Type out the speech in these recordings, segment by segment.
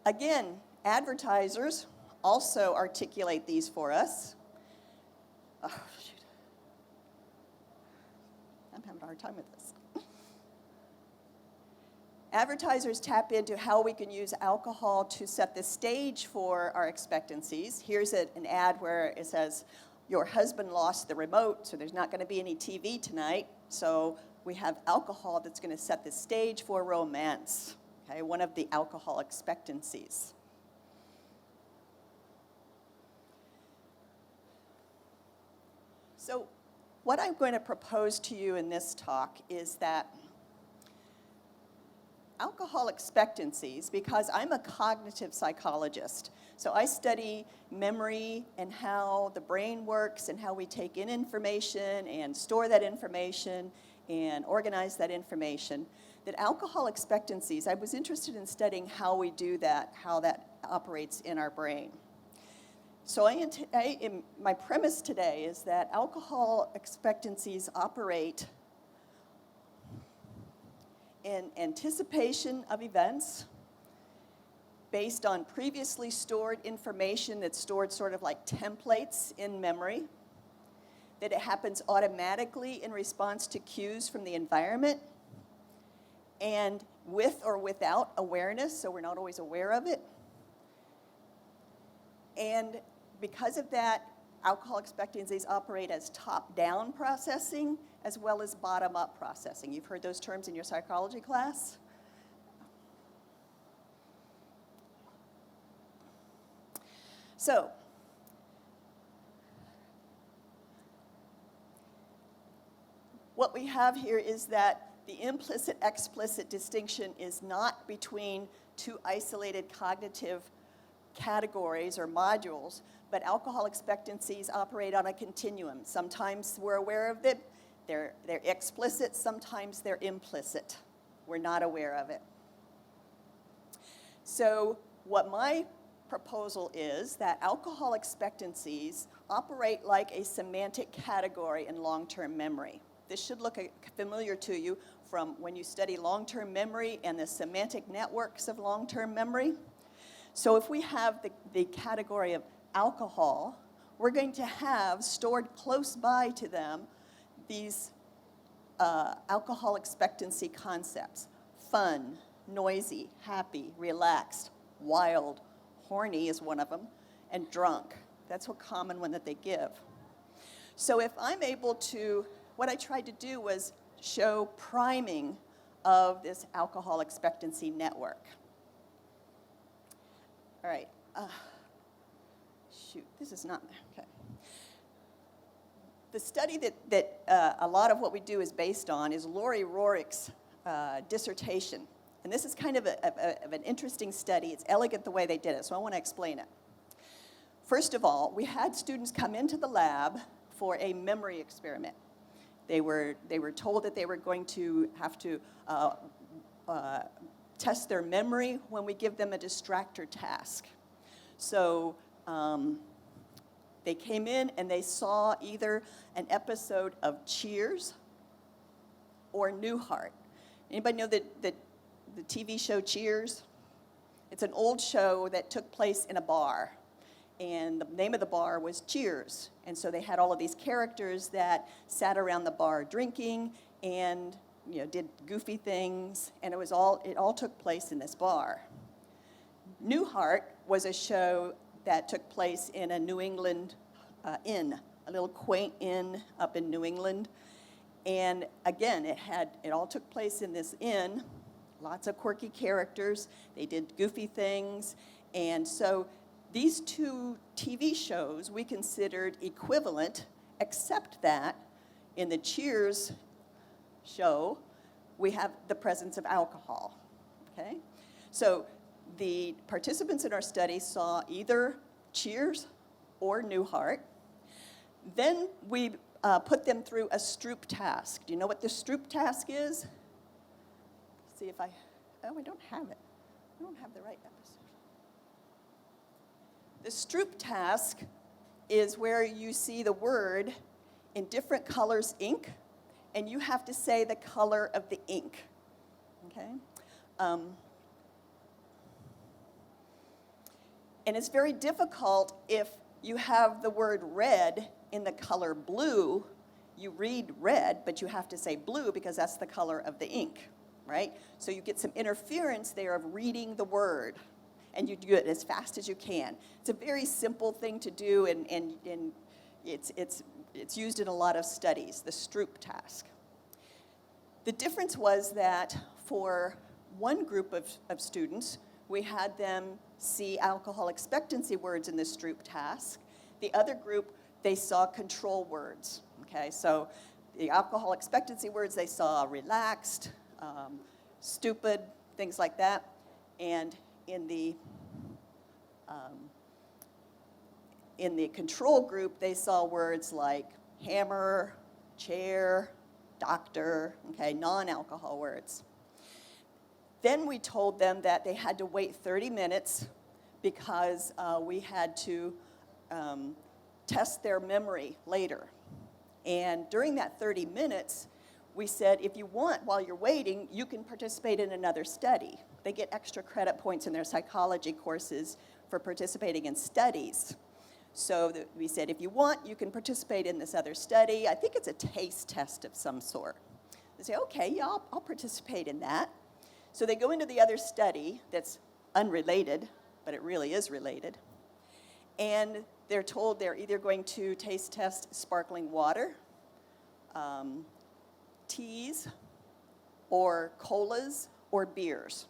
Again, advertisers also articulate these for us. Oh, shoot. I'm having a hard time with this. Advertisers tap into how we can use alcohol to set the stage for our expectancies. Here's an ad where it says, your husband lost the remote, so there's not going to be any TV tonight. So we have alcohol that's going to set the stage for romance. Okay, one of the alcohol expectancies. So what I'm going to propose to you in this talk is that alcohol expectancies, because I'm a cognitive psychologist, so I study memory and how the brain works and how we take in information and store that information and organize that information, that alcohol expectancies, I was interested in studying how we do that, how that operates in our brain. So my premise today is that alcohol expectancies operate in anticipation of events based on previously stored information that's stored sort of like templates in memory, that it happens automatically in response to cues from the environment, and with or without awareness, so we're not always aware of it. And because of that, alcohol expectancies operate as top-down processing as well as bottom-up processing. You've heard those terms in your psychology class? So, what we have here is that the implicit-explicit distinction is not between two isolated cognitive categories or modules, but alcohol expectancies operate on a continuum. Sometimes we're aware of it, they're explicit, sometimes they're implicit. We're not aware of it. So what my proposal is that alcohol expectancies operate like a semantic category in long-term memory. This should look familiar to you from when you study long-term memory and the semantic networks of long-term memory. So if we have the category of alcohol, we're going to have stored close by to them these alcohol expectancy concepts. Fun, noisy, happy, relaxed, wild, horny is one of them, and drunk. That's a common one that they give. So if I'm able to, what I tried to do was show priming of this alcohol expectancy network. All right. Shoot, this is not, okay. The study that a lot of what we do is based on is Lori Rorick's dissertation. And this is kind of an interesting study. It's elegant the way they did it, so I want to explain it. First of all, we had students come into the lab for a memory experiment. They were told that they were going to have to test their memory when we give them a distractor task. So they came in and they saw either an episode of Cheers or Newhart. Anybody know the TV show Cheers? It's an old show that took place in a bar. And the name of the bar was Cheers. And so they had all of these characters that sat around the bar drinking and did goofy things, and it all took place in this bar. Newhart was a show that took place in a New England inn, a little quaint inn up in New England. And again, it all took place in this inn, lots of quirky characters, they did goofy things, and so these two TV shows we considered equivalent, except that in the Cheers show, we have the presence of alcohol, okay? So the participants in our study saw either Cheers or Newhart. Then we put them through a Stroop task. Do you know what the Stroop task is? Let's see if I don't have it. I don't have the right episode. The Stroop task is where you see the word in different colors ink, and you have to say the color of the ink, okay? And it's very difficult if you have the word red in the color blue. You read red, but you have to say blue because that's the color of the ink, right? So you get some interference there of reading the word, and you do it as fast as you can. It's a very simple thing to do, and it's used in a lot of studies, the Stroop task. The difference was that for one group of students, we had them see alcohol expectancy words in the Stroop task. The other group, they saw control words. Okay, so the alcohol expectancy words, they saw relaxed, stupid, things like that. And in the control group, they saw words like hammer, chair, doctor, okay, non-alcohol words. Then we told them that they had to wait 30 minutes because we had to test their memory later. And during that 30 minutes, we said, if you want, while you're waiting, you can participate in another study. They get extra credit points in their psychology courses for participating in studies. So we said, if you want, you can participate in this other study. I think it's a taste test of some sort. They say, okay, yeah, I'll participate in that. So they go into the other study that's unrelated, but it really is related. And they're told they're either going to taste test sparkling water, teas, or colas, or beers.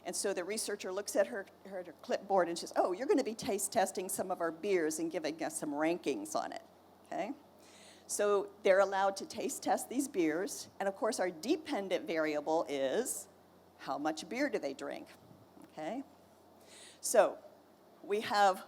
And so the researcher looks at her clipboard and says, oh, you're going to be taste testing some of our beers and giving us some rankings on it, okay? So they're allowed to taste test these beers. And of course, our dependent variable is how much beer do they drink, okay? So we have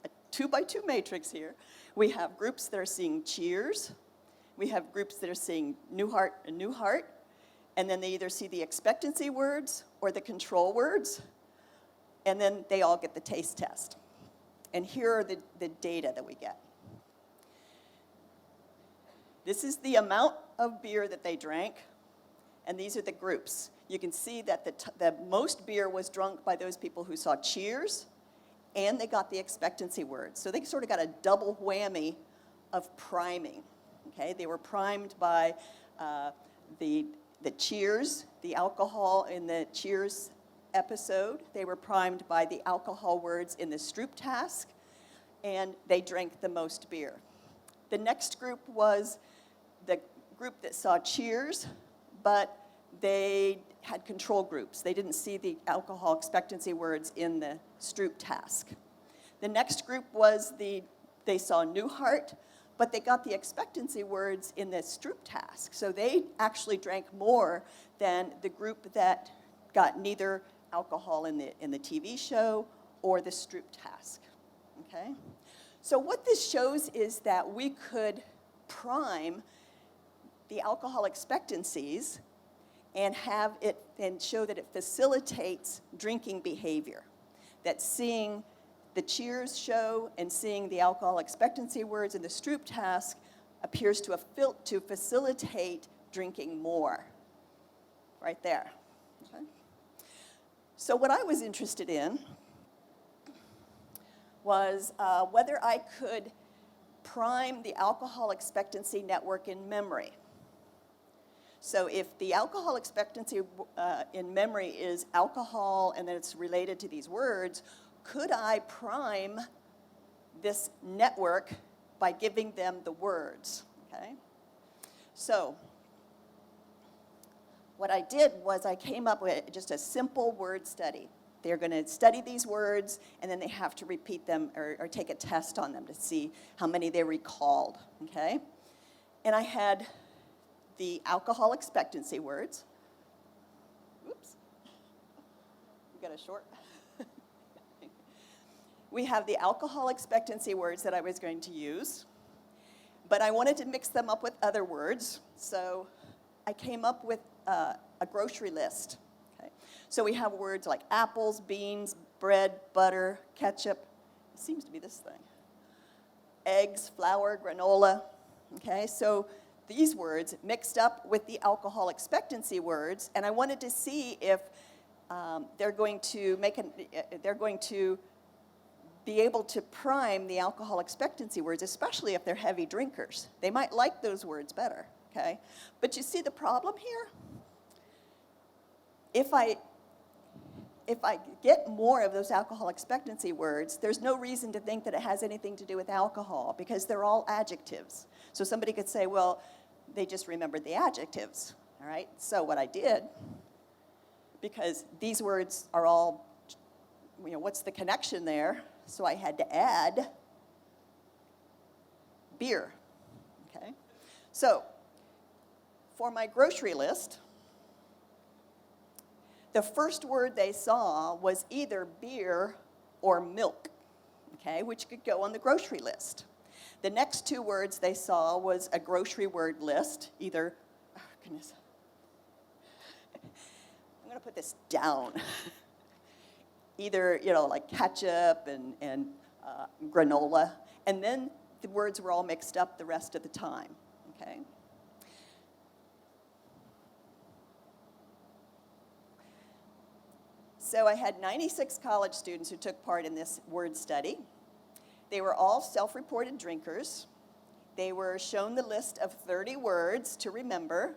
a 2x2 matrix here. We have groups that are seeing cheers. We have groups that are seeing Newhart and Newhart. And then they either see the expectancy words or the control words. And then they all get the taste test. And here are the data that we get. This is the amount of beer that they drank. And these are the groups. You can see that the most beer was drunk by those people who saw cheers, and they got the expectancy words. So they sort of got a double whammy of priming. Okay, they were primed by the cheers, the alcohol in the cheers episode. They were primed by the alcohol words in the Stroop task, and they drank the most beer. The next group was the group that saw cheers, but they had control groups. They didn't see the alcohol expectancy words in the Stroop task. The next group was they saw Newhart, but they got the expectancy words in the Stroop task. So they actually drank more than the group that got neither alcohol in the TV show or the Stroop task, okay? So what this shows is that we could prime the alcohol expectancies and have it and show that it facilitates drinking behavior. That seeing the cheers show and seeing the alcohol expectancy words in the Stroop task appears to facilitate drinking more. Right there. Okay. So what I was interested in was whether I could prime the alcohol expectancy network in memory. So if the alcohol expectancy in memory is alcohol and then it's related to these words, could I prime this network by giving them the words, okay? So what I did was I came up with just a simple word study. They're going to study these words, and then they have to repeat them or take a test on them to see how many they recalled, okay? And I had the alcohol expectancy words. Oops. We got a short. We have the alcohol expectancy words that I was going to use, but I wanted to mix them up with other words, so I came up with a grocery list. Okay? So we have words like apples, beans, bread, butter, ketchup. It seems to be this thing. Eggs, flour, granola. Okay, so these words mixed up with the alcohol expectancy words, and I wanted to see if they're going to be able to prime the alcohol expectancy words, especially if they're heavy drinkers. They might like those words better, okay? But you see the problem here? If I get more of those alcohol expectancy words, there's no reason to think that it has anything to do with alcohol because they're all adjectives. So somebody could say, well, they just remembered the adjectives, all right? So what I did, because these words are all, what's the connection there? So I had to add beer, okay? So for my grocery list, the first word they saw was either beer or milk, okay, which could go on the grocery list. The next two words they saw was a grocery word list, either, oh goodness, I'm going to put this down. Either, like ketchup and granola, and then the words were all mixed up the rest of the time, okay? So I had 96 college students who took part in this word study. They were all self-reported drinkers. They were shown the list of 30 words to remember,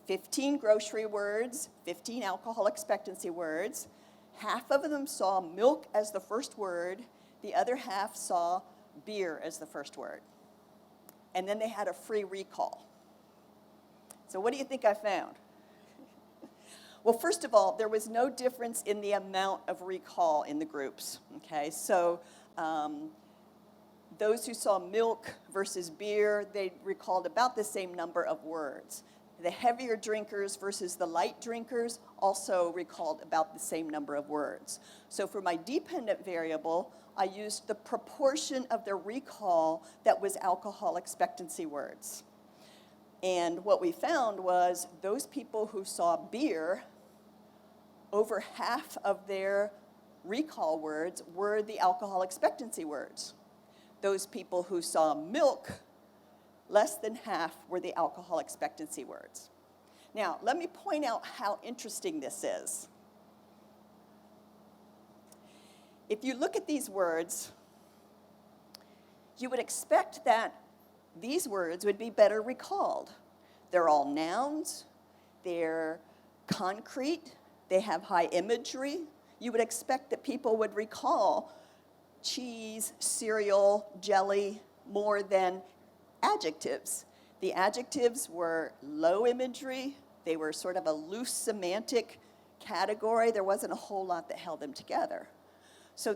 15 grocery words, 15 alcohol expectancy words. Half of them saw milk as the first word. The other half saw beer as the first word. And then they had a free recall. So what do you think I found? Well, first of all, there was no difference in the amount of recall in the groups, okay? So those who saw milk versus beer, they recalled about the same number of words. The heavier drinkers versus the light drinkers also recalled about the same number of words. So for my dependent variable, I used the proportion of their recall that was alcohol expectancy words. And what we found was those people who saw beer, over half of their recall words were the alcohol expectancy words. Those people who saw milk, less than half were the alcohol expectancy words. Now, let me point out how interesting this is. If you look at these words, you would expect that these words would be better recalled. They're all nouns, they're concrete, they have high imagery. You would expect that people would recall cheese, cereal, jelly more than adjectives. The adjectives were low imagery, they were sort of a loose semantic category. There wasn't a whole lot that held them together. So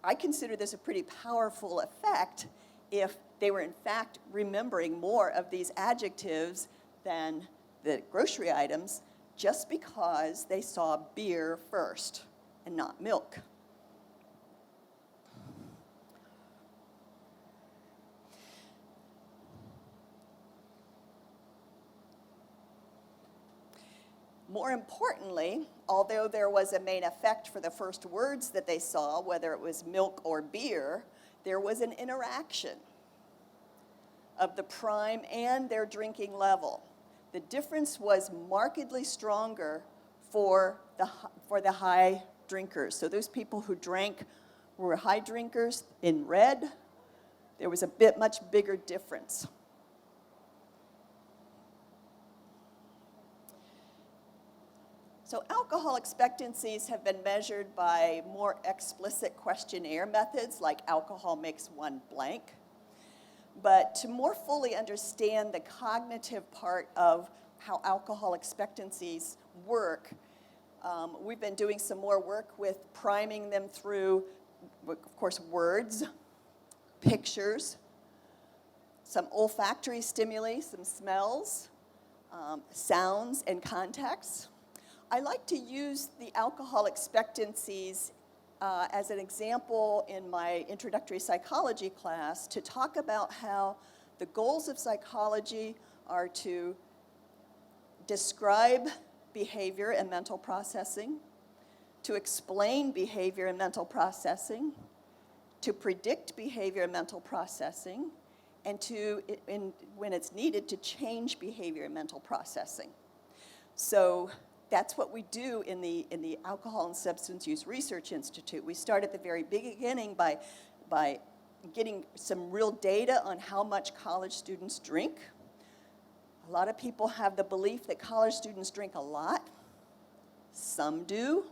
I consider this a pretty powerful effect if they were in fact remembering more of these adjectives than the grocery items just because they saw beer first and not milk. More importantly, although there was a main effect for the first words that they saw, whether it was milk or beer, there was an interaction of the prime and their drinking level. The difference was markedly stronger for the high drinkers. So those people who were high drinkers in red, there was a much bigger difference. So alcohol expectancies have been measured by more explicit questionnaire methods like alcohol makes one blank. But to more fully understand the cognitive part of how alcohol expectancies work, we've been doing some more work with priming them through, of course, words, pictures, some olfactory stimuli, some smells, sounds, and contexts. I like to use the alcohol expectancies as an example in my introductory psychology class to talk about how the goals of psychology are to describe behavior and mental processing, to explain behavior and mental processing, to predict behavior and mental processing, and when it's needed, to change behavior and mental processing. So that's what we do in the Alcohol and Substance Use Research Institute. We start at the very beginning by getting some real data on how much college students drink. A lot of people have the belief that college students drink a lot. Some do,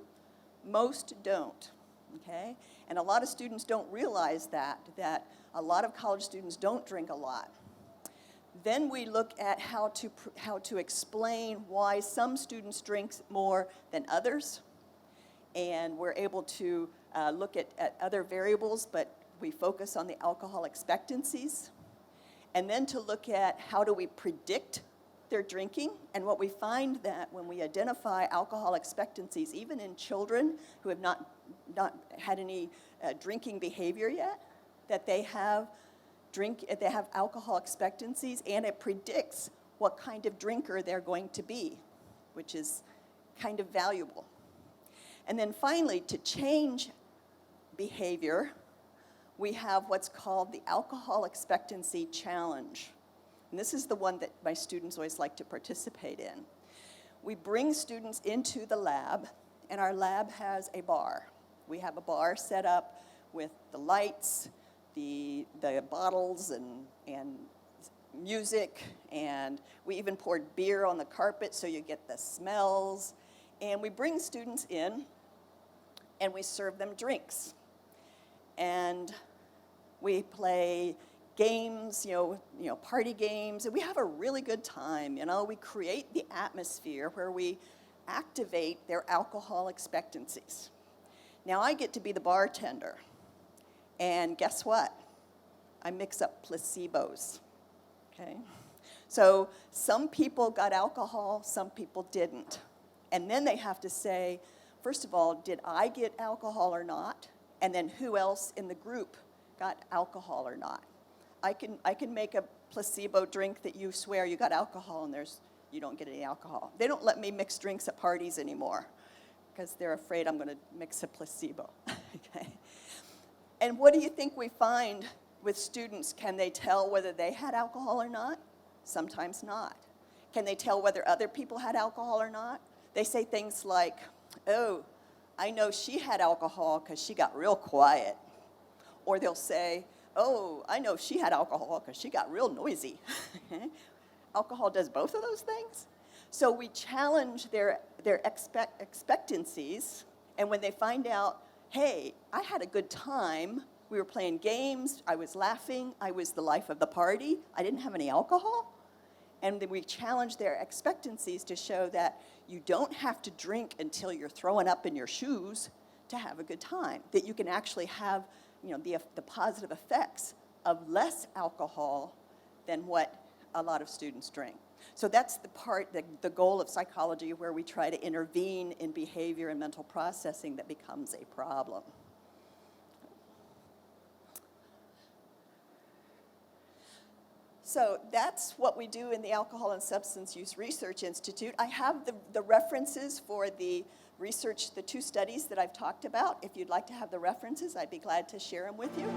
most don't, okay? And a lot of students don't realize that a lot of college students don't drink a lot. Then we look at how to explain why some students drink more than others. And we're able to look at other variables, but we focus on the alcohol expectancies. And then to look at how do we predict their drinking. And what we find that when we identify alcohol expectancies, even in children who have not had any drinking behavior yet, that they have alcohol expectancies, and it predicts what kind of drinker they're going to be, which is kind of valuable. And then finally, to change behavior, we have what's called the Alcohol Expectancy Challenge. And this is the one that my students always like to participate in. We bring students into the lab, and our lab has a bar. We have a bar set up with the lights, the bottles and music, and we even poured beer on the carpet so you get the smells. And we bring students in and we serve them drinks. And we play games, party games, and we have a really good time. We create the atmosphere where we activate their alcohol expectancies. Now I get to be the bartender. And guess what? I mix up placebos, okay? So some people got alcohol, some people didn't. And then they have to say, first of all, did I get alcohol or not? And then who else in the group got alcohol or not? I can make a placebo drink that you swear you got alcohol and you don't get any alcohol. They don't let me mix drinks at parties anymore because they're afraid I'm going to mix a placebo, okay? And what do you think we find with students? Can they tell whether they had alcohol or not? Sometimes not. Can they tell whether other people had alcohol or not? They say things like, oh, I know she had alcohol because she got real quiet. Or they'll say, oh, I know she had alcohol because she got real noisy. Alcohol does both of those things. So we challenge their expectancies, and when they find out, hey, I had a good time, we were playing games, I was laughing, I was the life of the party, I didn't have any alcohol, and then we challenge their expectancies to show that you don't have to drink until you're throwing up in your shoes to have a good time, that you can actually have the positive effects of less alcohol than what a lot of students drink. So that's the goal of psychology, where we try to intervene in behavior and mental processing that becomes a problem. So that's what we do in the Alcohol and Substance Use Research Institute. I have the references for the research, the two studies that I've talked about. If you'd like to have the references, I'd be glad to share them with you.